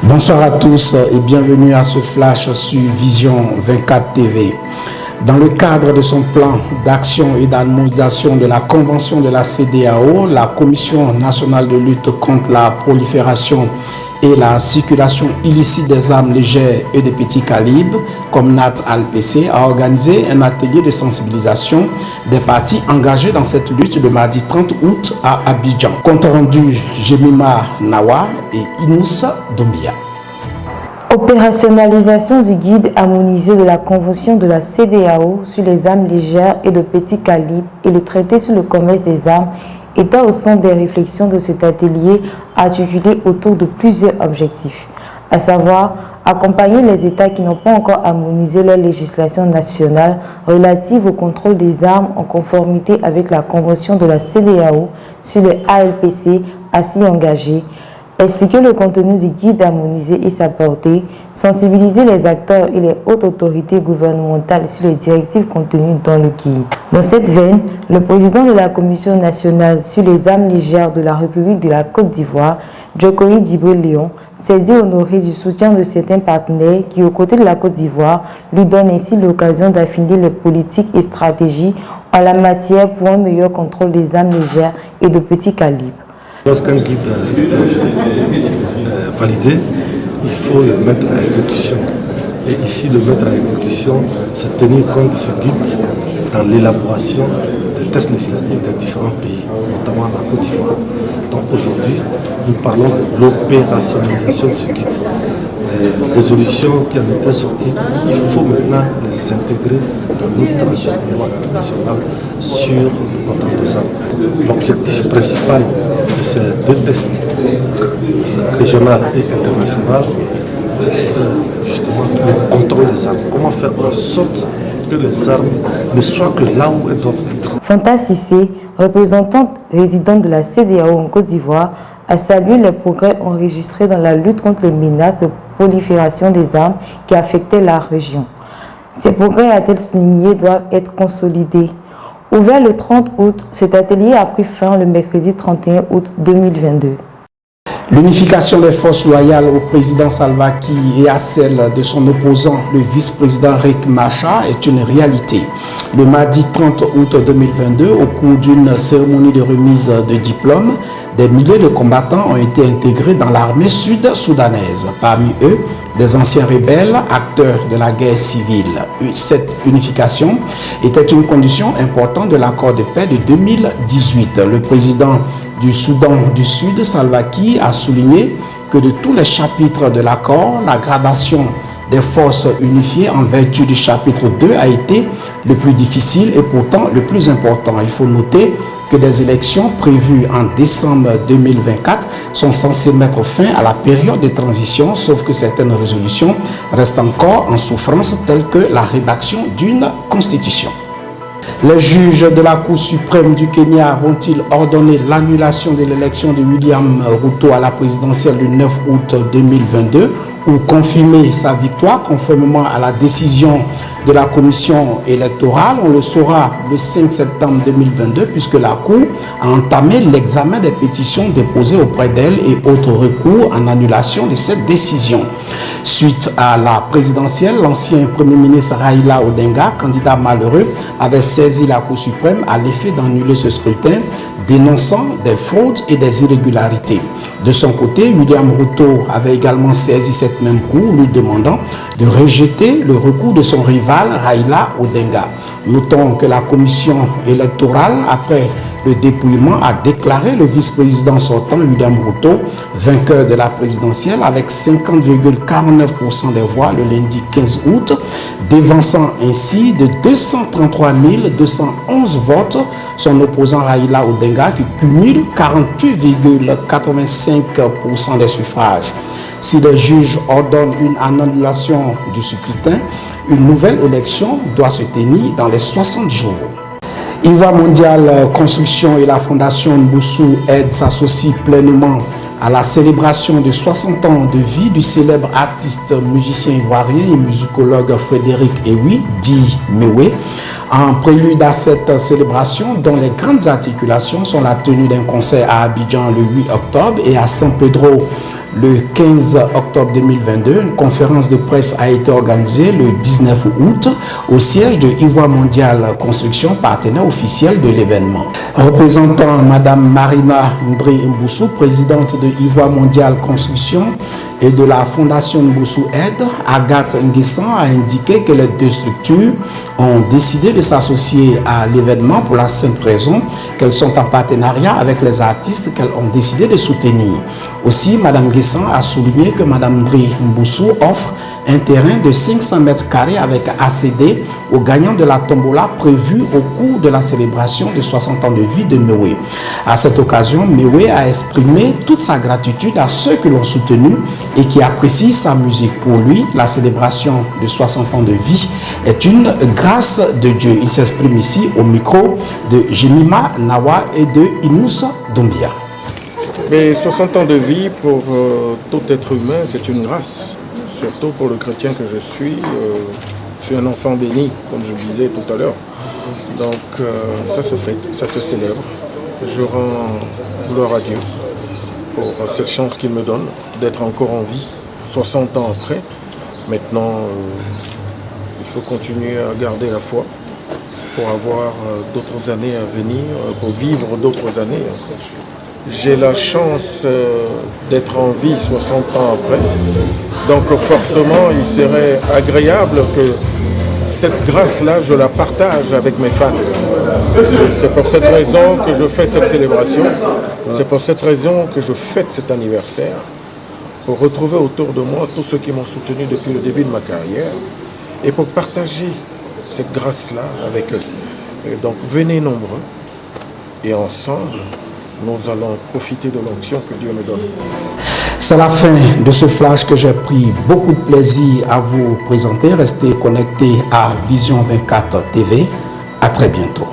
Bonsoir à tous et bienvenue à ce flash sur Vision 24 TV. Dans le cadre de son plan d'action et d'harmonisation de la Convention de la CEDEAO, la Commission nationale de lutte contre la prolifération et la circulation illicite des armes légères et de petits calibres, comme NAT-ALPC, a organisé un atelier de sensibilisation des parties engagées dans cette lutte le mardi 30 août à Abidjan. Compte rendu Jemima Nawa et Inoussa Doumbia. Opérationnalisation du guide harmonisé de la Convention de la CEDEAO sur les armes légères et de petits calibres et le traité sur le commerce des armes était au centre des réflexions de cet atelier articulé autour de plusieurs objectifs, à savoir accompagner les États qui n'ont pas encore harmonisé leur législation nationale relative au contrôle des armes en conformité avec la Convention de la CEDEAO sur les ALPC ainsi engagés, expliquer le contenu du guide harmonisé et sa portée, sensibiliser les acteurs et les hautes autorités gouvernementales sur les directives contenues dans le guide. Dans cette veine, le président de la Commission nationale sur les armes légères de la République de la Côte d'Ivoire, Djokoy Djibril-Léon, s'est dit honoré du soutien de certains partenaires qui, aux côtés de la Côte d'Ivoire, lui donnent ainsi l'occasion d'affiner les politiques et stratégies en la matière pour un meilleur contrôle des armes légères et de petits calibres. Lorsqu'un guide est validé, il faut le mettre à exécution. Et ici, le mettre à exécution, c'est tenir compte de ce guide dans l'élaboration des tests législatifs des différents pays, notamment la Côte d'Ivoire. Donc aujourd'hui, nous parlons de l'opérationnalisation de ce guide. Les résolutions qui en étaient sorties, il faut maintenant les intégrer dans notre loi nationale sur le contrôle des armes. L'objectif principal de ces deux tests, régional et international, justement le contrôle des armes. Comment faire en sorte que les armes ne soient que là où elles doivent être. Fanta Sissé, représentante résidente de la CEDEAO en Côte d'Ivoire, a salué les progrès enregistrés dans la lutte contre les menaces de prolifération des armes qui affectaient la région. Ces progrès, a-t-elle souligné, doivent être consolidés. Ouvert le 30 août, cet atelier a pris fin le mercredi 31 août 2022. L'unification des forces loyales au président Salva Kiir et à celle de son opposant, le vice-président Riek Machar, est une réalité. Le mardi 30 août 2022, au cours d'une cérémonie de remise de diplôme, des milliers de combattants ont été intégrés dans l'armée sud-soudanaise. Parmi eux, des anciens rebelles, acteurs de la guerre civile. Cette unification était une condition importante de l'accord de paix de 2018. Le président du Soudan du Sud, Salva Kiir, a souligné que de tous les chapitres de l'accord, la gradation des forces unifiées en vertu du chapitre 2 a été le plus difficile et pourtant le plus important. Il faut noter que des élections prévues en décembre 2024 sont censées mettre fin à la période de transition, sauf que certaines résolutions restent encore en souffrance, telles que la rédaction d'une constitution. Les juges de la Cour suprême du Kenya vont-ils ordonner l'annulation de l'élection de William Ruto à la présidentielle du 9 août 2022 ou confirmer sa victoire conformément à la décision de la commission électorale? On le saura le 5 septembre 2022 puisque la Cour a entamé l'examen des pétitions déposées auprès d'elle et autres recours en annulation de cette décision. Suite à la présidentielle, l'ancien Premier ministre Raila Odinga, candidat malheureux, avait saisi la Cour suprême à l'effet d'annuler ce scrutin, dénonçant des fraudes et des irrégularités. De son côté, William Ruto avait également saisi cette même Cour, lui demandant de rejeter le recours de son rival Raila Odinga. Notons que la commission électorale, après le dépouillement, a déclaré le vice-président sortant William Ruto vainqueur de la présidentielle avec 50,49% des voix le lundi 15 août, dévançant ainsi de 233 211 votes son opposant Raila Odinga qui cumule 48,85% des suffrages. Si les juges ordonnent une annulation du scrutin, une nouvelle élection doit se tenir dans les 60 jours. Ivoire Mondial Construction et la Fondation Mboussou Aide s'associent pleinement à la célébration de 60 ans de vie du célèbre artiste musicien ivoirien et musicologue Frédéric Ewi, dit Mewé. En prélude à cette célébration, dont les grandes articulations sont la tenue d'un concert à Abidjan le 8 octobre et à San Pedro Le 15 octobre 2022, une conférence de presse a été organisée le 19 août au siège de Ivoire Mondial Construction, partenaire officiel de l'événement. Représentant Madame Marina Ndré Mboussou, présidente de Ivoire Mondial Construction et de la Fondation Mboussou Aide, Agathe Nguessan a indiqué que les deux structures ont décidé de s'associer à l'événement pour la simple raison qu'elles sont en partenariat avec les artistes qu'elles ont décidé de soutenir. Aussi, Madame Nguessan a souligné que Madame Ndré Mboussou offre un terrain de 500 mètres carrés avec ACD aux gagnants de la tombola prévue au cours de la célébration de 60 ans de vie de Mewé. À cette occasion, Mewé a exprimé toute sa gratitude à ceux qui l'ont soutenu et qui apprécient sa musique. Pour lui, la célébration de 60 ans de vie est une grâce de Dieu. Il s'exprime ici au micro de Jemima Nawa et de Inoussa Doumbia. Mais 60 ans de vie pour tout être humain, c'est une grâce. Surtout pour le chrétien que je suis un enfant béni, comme je le disais tout à l'heure. Donc ça se fête, ça se célèbre. Je rends gloire à Dieu pour cette chance qu'il me donne d'être encore en vie, 60 ans après. Maintenant, il faut continuer à garder la foi pour avoir d'autres années à venir, pour vivre d'autres années encore. J'ai la chance d'être en vie 60 ans après. Donc forcément, il serait agréable que cette grâce-là, je la partage avec mes fans. C'est pour cette raison que je fais cette célébration. C'est pour cette raison que je fête cet anniversaire. Pour retrouver autour de moi tous ceux qui m'ont soutenu depuis le début de ma carrière. Et pour partager cette grâce-là avec eux. Et donc venez nombreux. Et ensemble, nous allons profiter de l'onction que Dieu me donne. C'est la fin de ce flash que j'ai pris beaucoup de plaisir à vous présenter. Restez connectés à Vision 24 TV. À très bientôt.